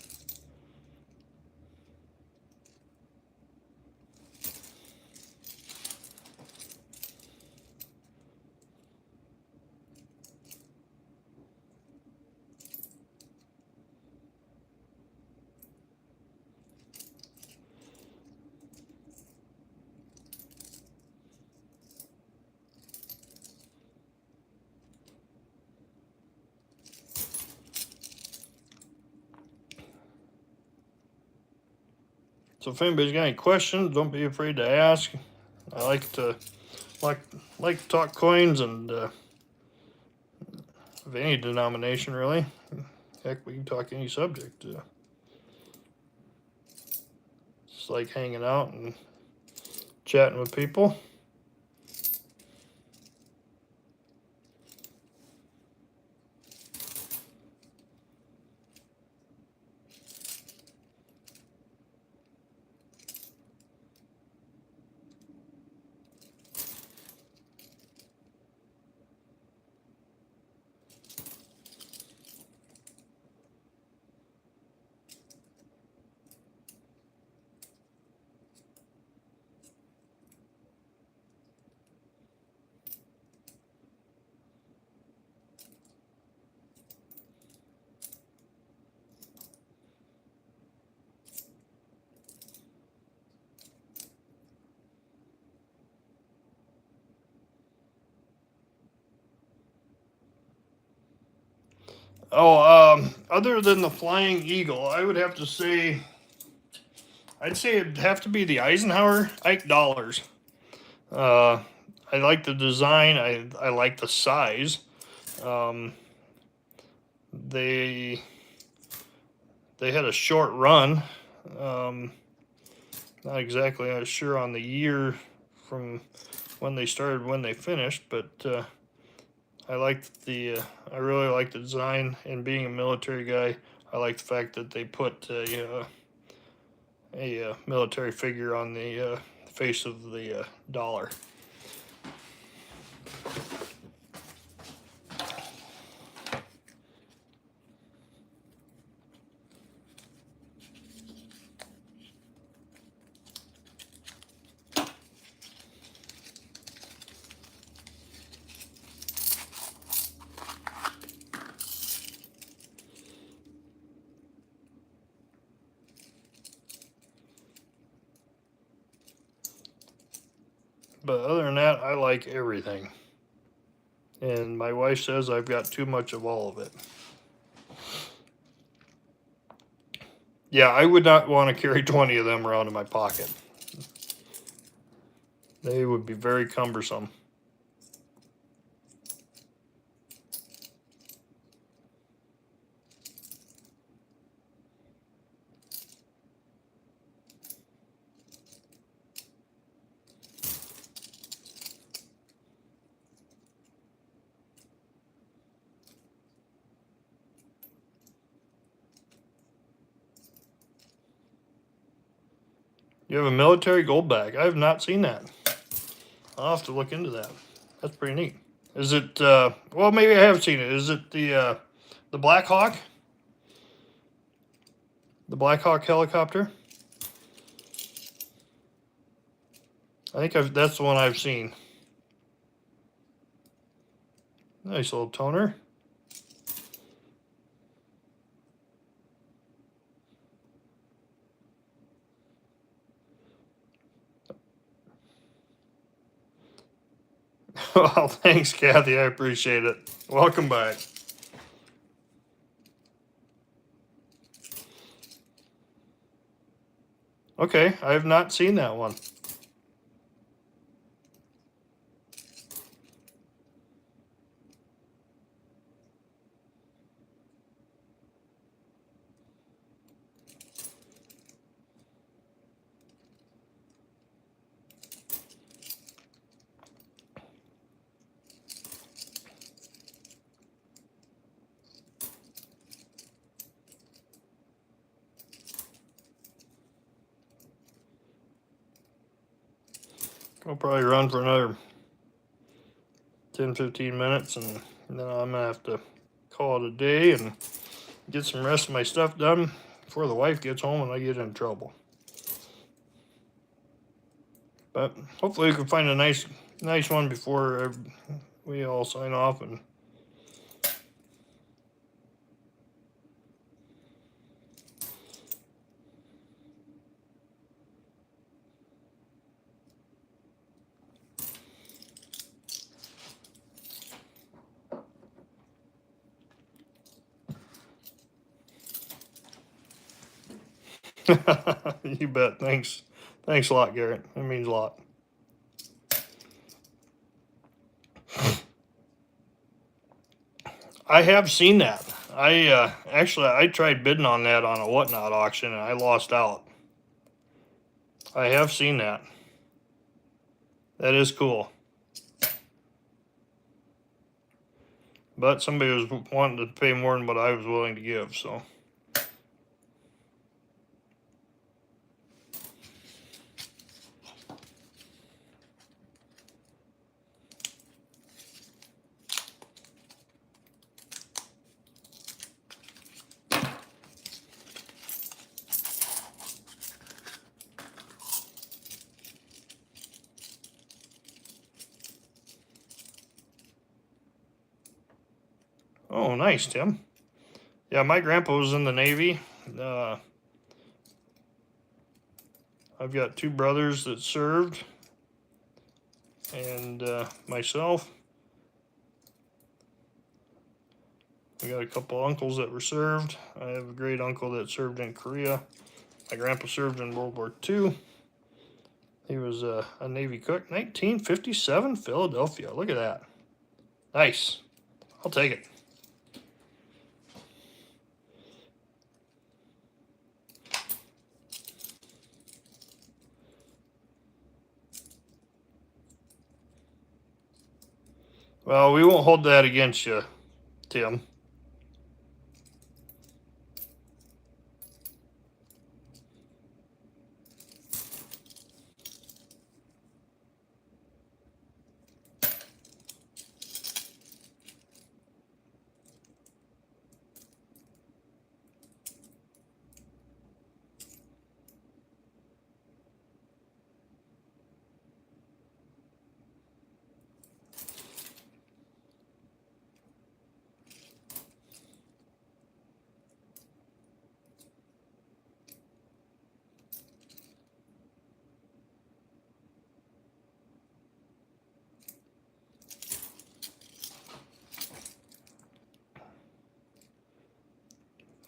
So if anybody's got any questions, don't be afraid to ask. I like to talk coins and of any denomination really. Heck, we can talk any subject. Just like hanging out and chatting with people. Oh, other than the Flying Eagle, I would have to say, I'd say it'd have to be the Eisenhower Ike dollars. Uh, I like the design. I like the size. Um, they they had a short run. Um, Not exactly sure on the year from when they started when they finished, but I liked I really like the design, and being a military guy, I like the fact that they put a military figure on the face of the dollar. But other than that, I like everything. And my wife says I've got too much of all of it. Yeah, I would not want to carry 20 of them around in my pocket. They would be very cumbersome. You have a military gold bag. I have not seen that. I'll have to look into that. That's pretty neat. Is it, well, maybe I have seen it. Is it the Black Hawk? The Black Hawk helicopter? I think that's the one I've seen. Nice little toner. Well, thanks, Kathy. I appreciate it. Welcome back. Okay, I have not seen that one. I'll probably run for another 10-15 minutes, and then I'm gonna have to call it a day and get some rest of my stuff done before the wife gets home and I get in trouble. But hopefully we can find a nice one before we all sign off. And you bet. Thanks a lot, Garrett. That means a lot. I have seen that. I tried bidding on that on a Whatnot auction and I lost out. I have seen that. That is cool. But somebody was wanting to pay more than what I was willing to give, so. Oh, nice, Tim. Yeah, my grandpa was in the Navy. I've got two brothers that served, and myself. I got a couple uncles that were served. I have a great uncle that served in Korea. My grandpa served in World War II. He was a Navy cook. 1957, Philadelphia. Look at that. Nice. I'll take it. Well, we won't hold that against you, Tim.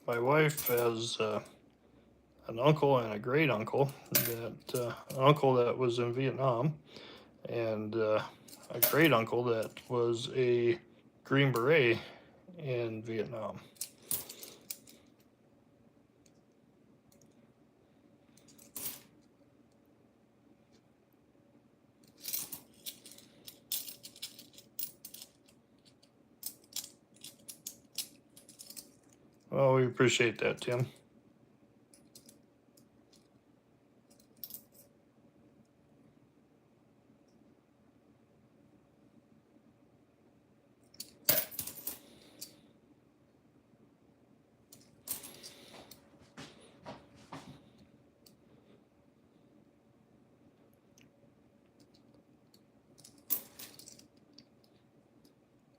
my wife has an uncle and a great uncle an uncle that was in Vietnam, and a great uncle that was a Green Beret in Vietnam. Well, we appreciate that, Tim.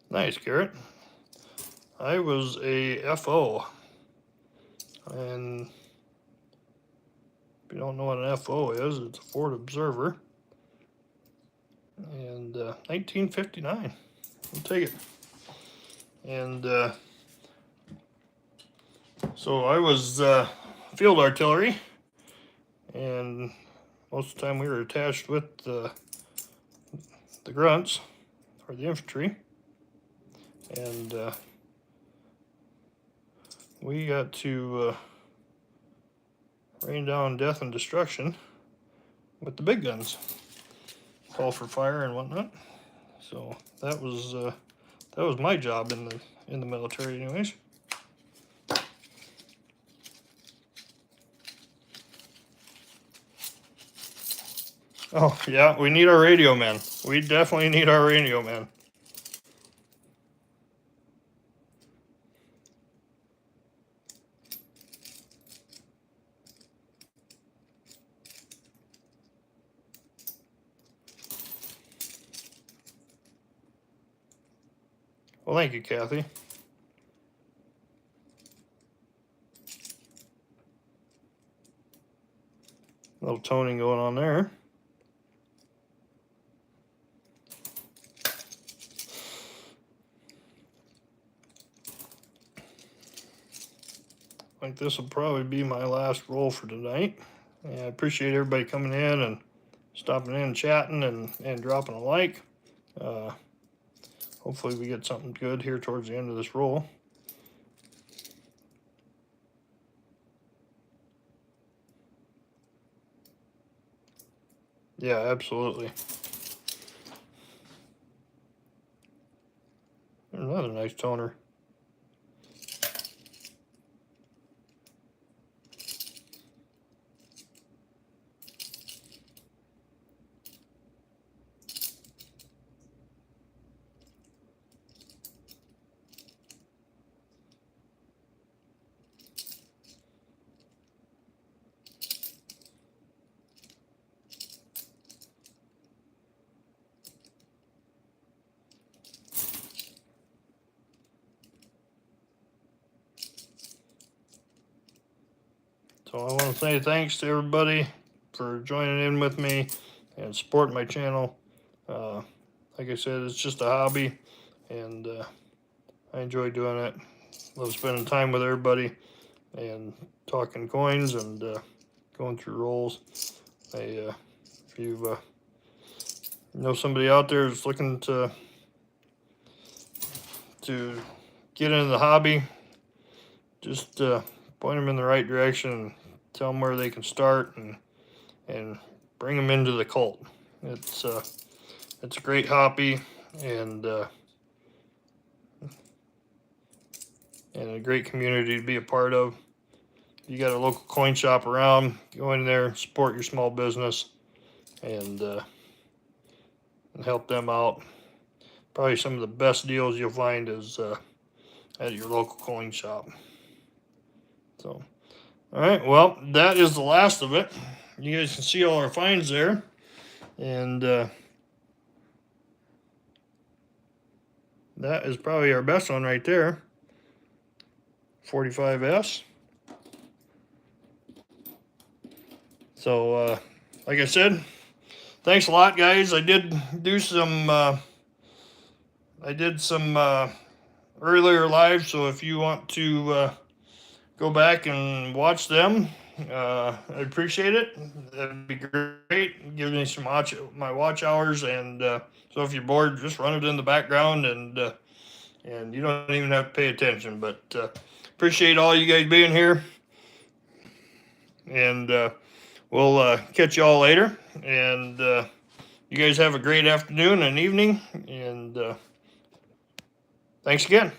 Nice, Garrett. I was a FO, and if you don't know what an FO is, it's a Forward Observer, and 1959. We'll take it. And so I was field artillery, and most of the time we were attached with the grunts, or the infantry, and we got to rain down death and destruction with the big guns, call for fire and whatnot. So that was my job in the military, anyways. Oh yeah, we need our radio man. We definitely need our radio man. Well, thank you, Kathy. A little toning going on there. I think this will probably be my last roll for tonight. And I appreciate everybody coming in and stopping in and chatting and dropping a like. Hopefully we get something good here towards the end of this roll. Yeah, absolutely. Another nice toner. So I want to say thanks to everybody for joining in with me and supporting my channel. Like I said, it's just a hobby, and I enjoy doing it. Love spending time with everybody and talking coins and going through rolls. If you know somebody out there who's looking to get into the hobby, just point them in the right direction and tell them where they can start and bring them into the cult. It's a great hobby and a great community to be a part of. You got a local coin shop around, go in there, support your small business, and help them out. Probably some of the best deals you'll find is at your local coin shop. So, all right, well, that is the last of it. You guys can see all our finds there, and that is probably our best one right there. 45S. So, like I said, thanks a lot, guys. I did do some earlier live, so if you want to go back and watch them, I appreciate it. That'd be great. Give me some my watch hours, and so if you're bored, just run it in the background, and you don't even have to pay attention. But appreciate all you guys being here, and we'll catch you all later. And you guys have a great afternoon and evening, and thanks again.